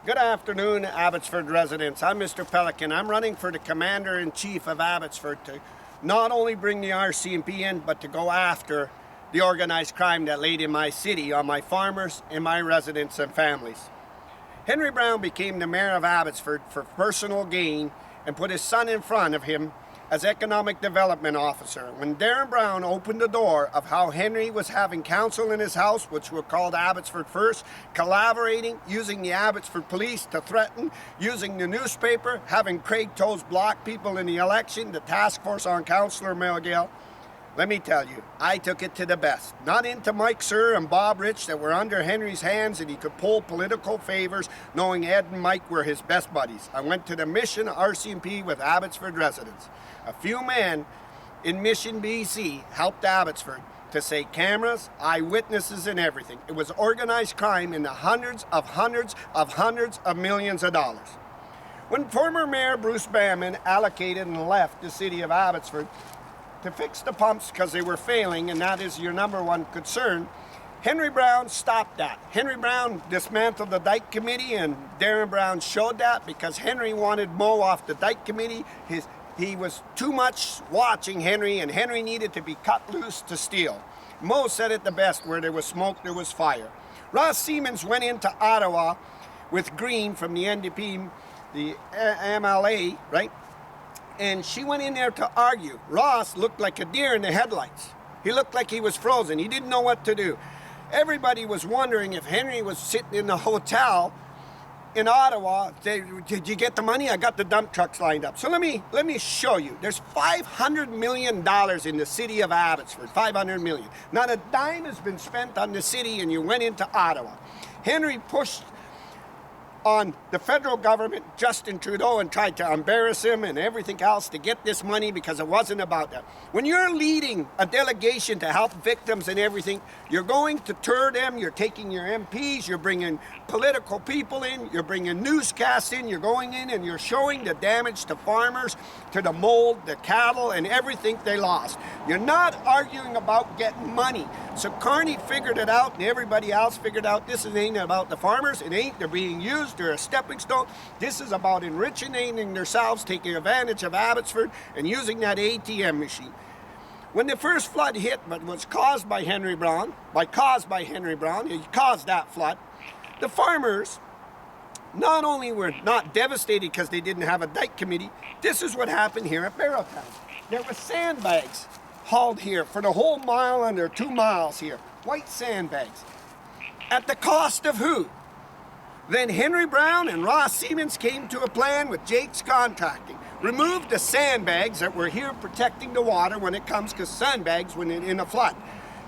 Good afternoon, Abbotsford residents. I'm Mr. Pelican. I'm running for the Commander-in-Chief of Abbotsford to not only bring the RCMP in, but to go after the organized crime that laid in my city on my farmers and my residents and families. Henry Brown became the mayor of Abbotsford for personal gain and put his son in front of him as economic development officer. When Darren Brown opened the door of how Henry was having council in his house, which were called Abbotsford First, collaborating, using the Abbotsford police to threaten, using the newspaper, having Craig Toes block people in the election, the task force on Councillor Melgale, let me tell you, I took it to the best. Not into Mike Sir and Bob Rich that were under Henry's hands and he could pull political favors, knowing Ed and Mike were his best buddies. I went to the Mission RCMP with Abbotsford residents. A few men in Mission, BC helped Abbotsford to say cameras, eyewitnesses and everything. It was organized crime in the hundreds of millions of dollars. When former Mayor Bruce Bamman allocated and left the city of Abbotsford to fix the pumps because they were failing, and that is your number one concern, Henry Brown stopped that. Henry Brown dismantled the Dyke Committee, and Darren Brown showed that because Henry wanted Mo off the Dyke Committee. He was too much watching Henry, and Henry needed to be cut loose to steal. Mo said it the best, where there was smoke, there was fire. Ross Siemens went into Ottawa with Greene from the NDP, the MLA, right? And she went in there to argue. Ross looked like a deer in the headlights. He looked like he was frozen. He didn't know what to do. Everybody was wondering if Henry was sitting in the hotel in Ottawa. Did you get the money? I got the dump trucks lined up. So let me show you. There's $500 million in the city of Abbotsford. $500 million. Not a dime has been spent on the city, and you went into Ottawa. Henry pushed on the federal government, Justin Trudeau, and tried to embarrass him and everything else to get this money because it wasn't about that. When you're leading a delegation to help victims and everything, you're going to tour them, you're taking your MPs, you're bringing political people in, you're bringing newscasts in, you're going in and you're showing the damage to farmers, to the mold, the cattle, and everything they lost. You're not arguing about getting money. So Carney figured it out, and everybody else figured out this ain't about the farmers, it ain't, they're being used, they're a stepping stone. This is about enriching themselves, taking advantage of Abbotsford, and using that ATM machine. When the first flood hit, but was caused by Henry Brown, he caused that flood, the farmers not only were not devastated because they didn't have a dike committee, this is what happened here at Barrowtown. There were sandbags hauled here for the whole mile under 2 miles here. White sandbags. At the cost of who? Then Henry Brown and Ross Siemens came to a plan with Jake's Contracting. Removed the sandbags that were here protecting the water when it comes, because sandbags when in a flood.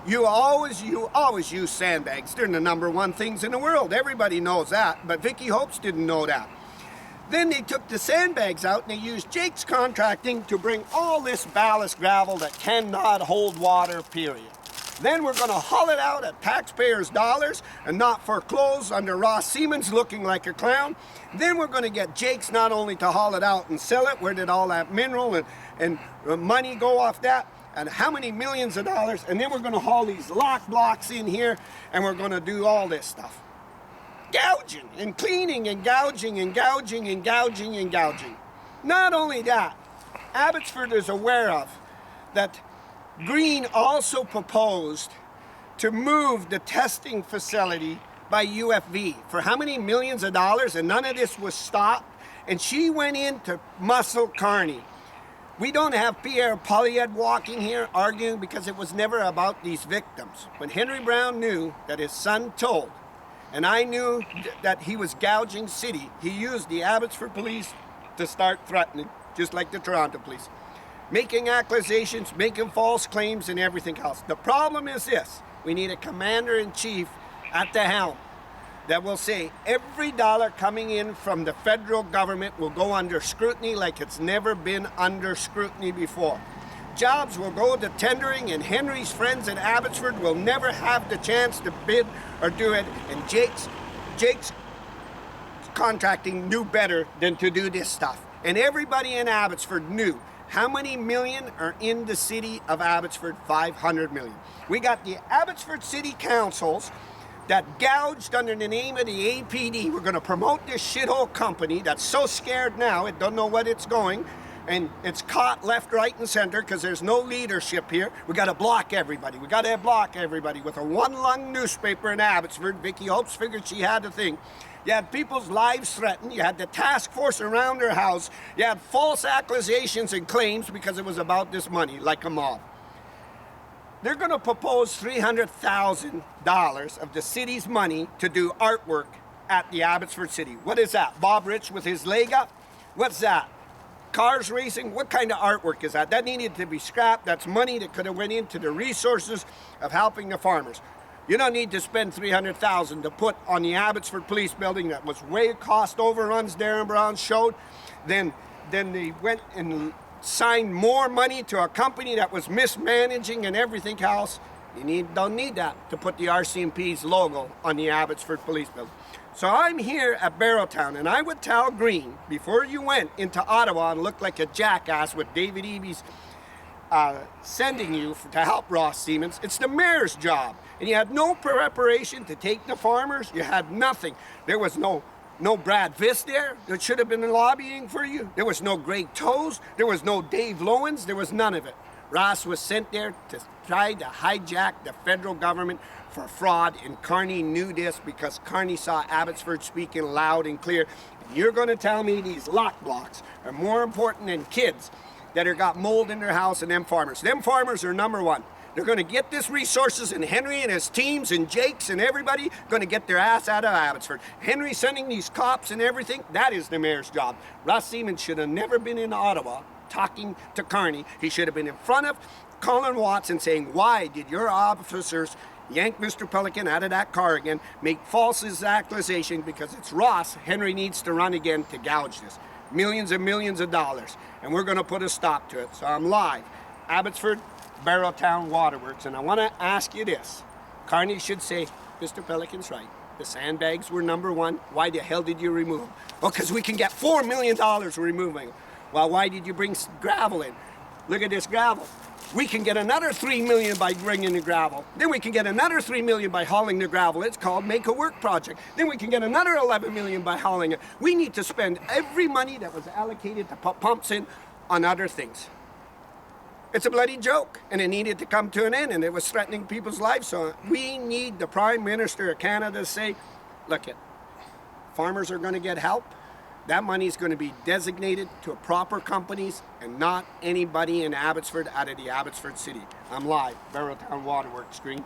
You always use sandbags. They're the number one things in the world. Everybody knows that, but Vicky Hopes didn't know that. Then they took the sandbags out and they used Jake's Contracting to bring all this ballast gravel that cannot hold water, period. Then we're going to haul it out at taxpayers' dollars and not foreclose under Ross Siemens looking like a clown. Then we're going to get Jake's not only to haul it out and sell it, where did all that mineral and money go off that? And how many millions of dollars? And then we're going to haul these lock blocks in here and we're going to do all this stuff. Gouging and cleaning and gouging and gouging and gouging and gouging. Not only that, Abbotsford is aware of that Greene also proposed to move the testing facility by UFV for how many millions of dollars, and none of this was stopped. And she went in to muscle Carney. We don't have Pierre Poilievre walking here arguing because it was never about these victims. When Henry Brown knew that his son told, and I knew that he was gouging city, he used the Abbotsford police to start threatening, just like the Toronto police. Making accusations, making false claims, and everything else. The problem is this: we need a commander-in-chief at the helm that will say every dollar coming in from the federal government will go under scrutiny like it's never been under scrutiny before. Jobs will go to tendering, and Henry's friends in Abbotsford will never have the chance to bid or do it, and Jake's Contracting knew better than to do this stuff. And everybody in Abbotsford knew. How many million are in the city of Abbotsford? 500 million. We got the Abbotsford City Councils that gouged under the name of the APD. We're going to promote this shithole company that's so scared now it don't know what it's going, and it's caught left, right, and center because there's no leadership here. We got to block everybody. We got to block everybody with a one-lung newspaper in Abbotsford. Vicky Hopes figured she had a thing. You had people's lives threatened. You had the task force around her house. You had false accusations and claims because it was about this money, like a mob. They're going to propose $300,000 of the city's money to do artwork at the Abbotsford City. What is that? Bob Rich with his leg up? What's that? Cars racing? What kind of artwork is that? That needed to be scrapped. That's money that could have went into the resources of helping the farmers. You don't need to spend $300,000 to put on the Abbotsford Police Building that was way cost overruns Darren Brown showed. Then they went and signed more money to a company that was mismanaging and everything else. You don't need that to put the RCMP's logo on the Abbotsford Police Building. So I'm here at Barrowtown, and I would tell Greene, before you went into Ottawa and looked like a jackass with David Eby's sending you to help Ross Siemens, it's the mayor's job. And you had no preparation to take the farmers. You had nothing. There was no Brad Viss there that should have been lobbying for you. There was no Greg Toes. There was no Dave Lowens. There was none of it. Ross was sent there to try to hijack the federal government for fraud, and Carney knew this because Carney saw Abbotsford speaking loud and clear. And you're going to tell me these lock blocks are more important than kids that are got mold in their house and them farmers. Them farmers are number one. They're going to get this resources, and Henry and his teams and Jakes and everybody going to get their ass out of Abbotsford. Henry sending these cops and everything, that is the mayor's job. Ross Siemens should have never been in Ottawa talking to Carney. He should have been in front of Colin Watson saying, why did your officers yank Mr. Pelican out of that car again, make false accusation, because it's Ross. Henry needs to run again to gouge this. Millions and millions of dollars. And we're going to put a stop to it. So I'm live. Abbotsford, Barrowtown Waterworks, and I want to ask you this. Carney should say, Mr. Pelican's right. The sandbags were number one. Why the hell did you remove them? Well, because we can get $4 million for removing them. Well, why did you bring gravel in? Look at this gravel. We can get another $3 million by bringing the gravel. Then we can get another $3 million by hauling the gravel. It's called Make a Work Project. Then we can get another $11 million by hauling it. We need to spend every money that was allocated to put pumps in on other things. It's a bloody joke, and it needed to come to an end, and it was threatening people's lives. So we need the Prime Minister of Canada to say, look, farmers are going to get help. That money is going to be designated to proper companies and not anybody in Abbotsford out of the Abbotsford City. I'm live, Barrowtown Waterworks, Greene.